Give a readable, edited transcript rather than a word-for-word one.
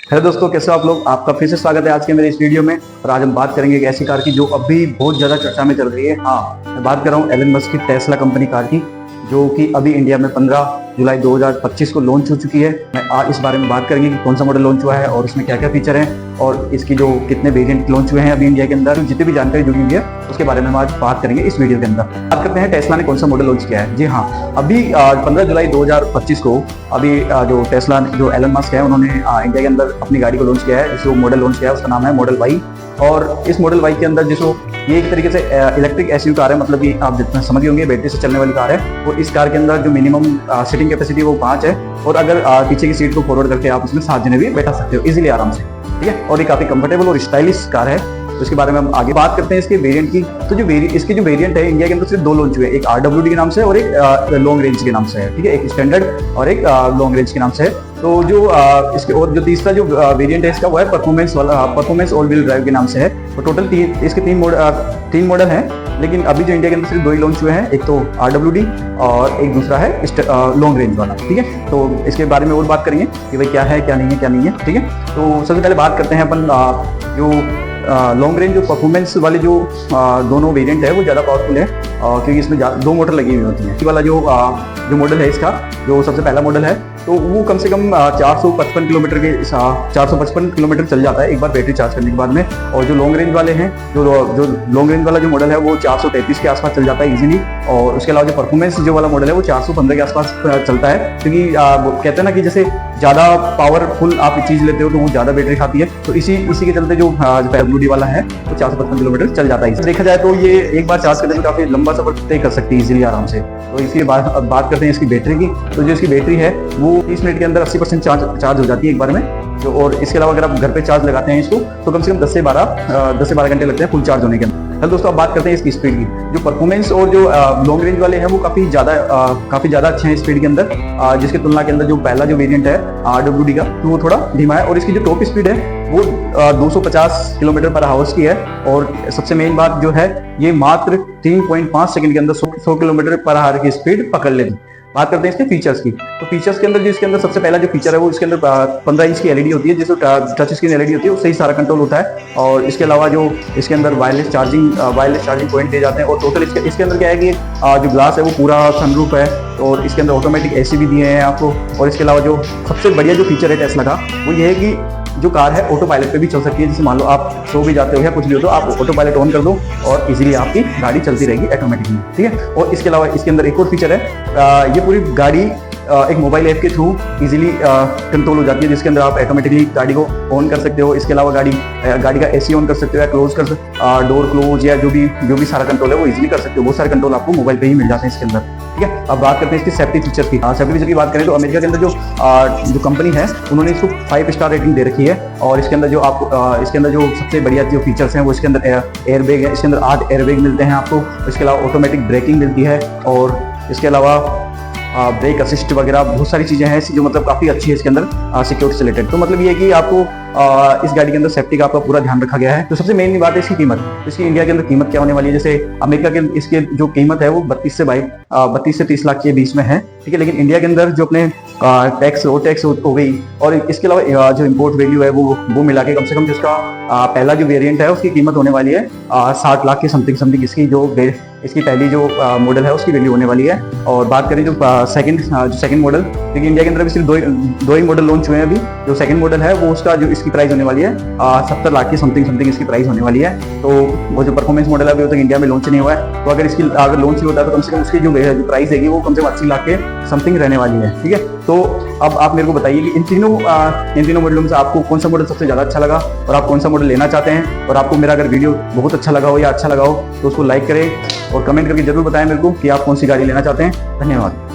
Hello दोस्तों, कैसे हो आप लोग। आपका फिर से स्वागत है आज के मेरे इस वीडियो में। और आज हम बात करेंगे एक ऐसी कार की जो अभी बहुत ज़्यादा चर्चा में चल रही है। हाँ, मैं बात कर रहा हूँ एलन मस्क की टेस्ला कंपनी कार की, जो कि अभी इंडिया में 15 जुलाई 2025 को लॉन्च हो चुकी है। मैं आज इस बारे में बात करेंगे कि कौन सा मॉडल लॉन्च हुआ है और उसमें क्या क्या फीचर हैं और इसकी जो कितने वेरिएंट लॉन्च हुए हैं अभी इंडिया के अंदर, जितनी भी जानकारी जुड़ी हुई है उसके बारे में हम आज बात करेंगे इस वीडियो के अंदर। बात करते हैं टेस्ला ने कौन सा मॉडल लॉन्च किया है। जी हाँ, अभी 15 जुलाई 2025 को अभी जो टेस्ला जो एलन मस्क है उन्होंने इंडिया के अंदर अपनी गाड़ी को लॉन्च किया है। जो मॉडल लॉन्च किया है उसका नाम है मॉडल वाई। और इस मॉडल वाई के अंदर जिसको ये एक तरीके से इलेक्ट्रिक एसयूवी कार है, मतलब कि आप जितना समझ गए होंगे बैटरी से चलने वाली कार है। और इस कार के अंदर जो मिनिमम सीटिंग कैपेसिटी वो 5 है और अगर पीछे की सीट को फॉरवर्ड करके आप उसमें 7 जने भी बैठा सकते हो इजीली, आराम से। ठीक है, और ये काफी कंफर्टेबल और स्टाइलिश कार है। तो इसके बारे में हम आगे बात करते हैं इसके वेरिएंट की। तो जो इसके जो वेरिएंट है इंडिया के अंदर सिर्फ 2 लॉन्च हुए, एक RWD के नाम से और एक लॉन्ग रेंज के नाम से है। ठीक है, एक स्टैंडर्ड और एक लॉन्ग रेंज के नाम से है। तो जो इसके और जो तीसरा जो वेरिएंट है इसका वो है परफॉर्मेंस वाला, परफॉर्मेंस ऑल व्हील ड्राइव के नाम से है। तो टोटल इसके 3 मॉडल हैं, लेकिन अभी जो इंडिया के अंदर सिर्फ 2 ही लॉन्च हुए हैं, एक तो RWD और एक दूसरा है लॉन्ग रेंज वाला। ठीक है, तो इसके बारे में और बात करेंगे कि भाई क्या है क्या नहीं है क्या नहीं है। ठीक है, तो सबसे पहले बात करते हैं अपन जो लॉन्ग रेंज जो परफॉर्मेंस वाले जो दोनों वेरिएंट है वो ज़्यादा पावरफुल है क्योंकि इसमें 2 मोटर लगी हुई होती हैं। ये वाला जो मॉडल है इसका, जो सबसे पहला मॉडल है, तो वो कम से कम 455 किलोमीटर के 455 किलोमीटर चल जाता है एक बार बैटरी चार्ज करने के बाद में। और जो लॉन्ग रेंज वाले हैं, जो लॉन्ग रेंज वाला जो मॉडल है वो 433 के आसपास चल जाता है इजीली। और उसके अलावा जो परफॉर्मेंस जो वाला मॉडल है वो 415 के आसपास चलता है, क्योंकि कहते हैं ना कि जैसे ज़्यादा पावरफुल आप चीज़ लेते हो तो वो ज़्यादा बैटरी खाती है। तो इसी के चलते जो WD वाला है वो 455 किलोमीटर चल जाता है। देखा जाए तो ये एक बार चार्ज करने में काफ़ी लंबा सफर तय कर सकती है इजीली, आराम से। तो इसकी बात करते हैं इसकी बैटरी की। तो जो इसकी बैटरी है वो 30 मिनट के अंदर 80% चार्ज हो जाती है एक बार में। जो और इसके अलावा अगर आप घर पे चार्ज लगाते हैं इसको तो कम से कम 10 से 12 घंटे लगते हैं फुल चार्ज होने के अंदर। चलो दोस्तों, अब बात करते हैं इसकी स्पीड की। जो परफॉर्मेंस और जो लॉन्ग रेंज वाले हैं वो काफ़ी ज़्यादा अच्छे हैं स्पीड के अंदर, जिसकी तुलना के अंदर जो पहला जो वेरिएंट है RWD का तो वो थोड़ा धीमा है। और इसकी जो टॉप स्पीड है वो 250 किलोमीटर पर आवर्स की है। और सबसे मेन बात जो है, ये मात्र 3.5 सेकंड के अंदर 100 किलोमीटर पर आवर की स्पीड पकड़ लेगी। बात करते हैं इसके फीचर्स की। तो फीचर्स के अंदर जो इसके अंदर सबसे पहला जो फीचर है वो इसके अंदर 15 इंच की LED होती है, जिसको टच स्क्रीन LED होती है, उससे ही सारा कंट्रोल होता है। और इसके अलावा जो इसके अंदर वायरलेस चार्जिंग पॉइंट दिए जाते हैं। और टोटल इसके अंदर क्या है कि जो ग्लास है वो पूरा सनरूफ है और इसके अंदर ऑटोमेटिक AC भी दिए हैं आपको। और इसके अलावा जो सबसे बढ़िया जो फीचर है टेस्ला का वो ये है कि जो कार है ऑटो पायलट पे भी चल सकती है। जैसे मान लो आप सो भी जाते हो या कुछ भी हो तो आप ऑटो पायलट ऑन कर दो और इजीली आपकी गाड़ी चलती रहेगी ऑटोमेटिकली। ठीक है, और इसके अलावा इसके अंदर एक और फीचर है, ये पूरी गाड़ी एक मोबाइल ऐप के थ्रू इजीली कंट्रोल हो जाती है, जिसके अंदर आप ऑटोमेटिकली गाड़ी को ऑन कर सकते हो। इसके अलावा गाड़ी का AC ऑन कर सकते हो या क्लोज कर सकते हो, डोर क्लोज या जो भी सारा कंट्रोल है वो इजीली कर सकते हो। बहुत सारे कंट्रोल आपको मोबाइल पे ही मिल जाते हैं इसके अंदर। ठीक है, अब बात करते हैं इसकी सेफ्टी फीचर की। सेफ्टी फीचर की बात करें तो अमेरिका के अंदर जो कंपनी है उन्होंने इसको 5 स्टार रेटिंग दे रखी है। और इसके अंदर जो आपको इसके अंदर जो सबसे बढ़िया जो फीचर्स हैं वो इसके अंदर एयरबैग है। इसके अंदर 8 एयरबैग मिलते हैं आपको। इसके अलावा ऑटोमेटिक ब्रेकिंग मिलती है और इसके अलावा ब्रेक असिस्ट वगैरह बहुत सारी चीज़ें हैं जो मतलब काफ़ी अच्छी है इसके अंदर सिक्योरिटी से रिलेटेड। तो मतलब ये है कि आपको इस गाड़ी के अंदर सेफ्टी का आपका पूरा ध्यान रखा गया है। तो सबसे मेन बात है इसकी कीमत। इसकी इंडिया के अंदर कीमत क्या होने वाली है, जैसे अमेरिका के इसके जो कीमत है वो 32 से 30 लाख के बीच में है। ठीक है, लेकिन इंडिया के अंदर जो अपने टैक्स हो गई और इसके अलावा जो इम्पोर्ट वैल्यू है वो मिला के कम से कम जिसका पहला जो वेरिएंट है उसकी कीमत होने वाली है 60 लाख के समथिंग इसकी पहली जो मॉडल है उसकी वैल्यू होने वाली है। और बात करें जो सेकंड मॉडल, क्योंकि इंडिया के अंदर भी सिर्फ दो ही मॉडल लॉन्च हुए हैं अभी। जो सेकंड मॉडल है वो उसका जो इसकी प्राइस होने वाली है 70 लाख की समथिंग इसकी प्राइस होने वाली है। तो वो जो परफॉर्मेंस मॉडल है अभी तक इंडिया में लॉन्च नहीं हुआ है। तो अगर लॉन्च ही होता है तो कम से कम उसकी जो प्राइस है वो कम से कम 80 लाख के समथिंग रहने वाली है। ठीक है, तो अब आप मेरे को बताइए कि इन तीनों मॉडलों में से आपको कौन सा मॉडल सबसे ज़्यादा अच्छा लगा और आप कौन सा मॉडल लेना चाहते हैं। और आपको मेरा अगर वीडियो बहुत अच्छा लगा हो या अच्छा लगा हो तो उसको लाइक करें और कमेंट करके जरूर बताएं मेरे को कि आप कौन सी गाड़ी लेना चाहते हैं। धन्यवाद।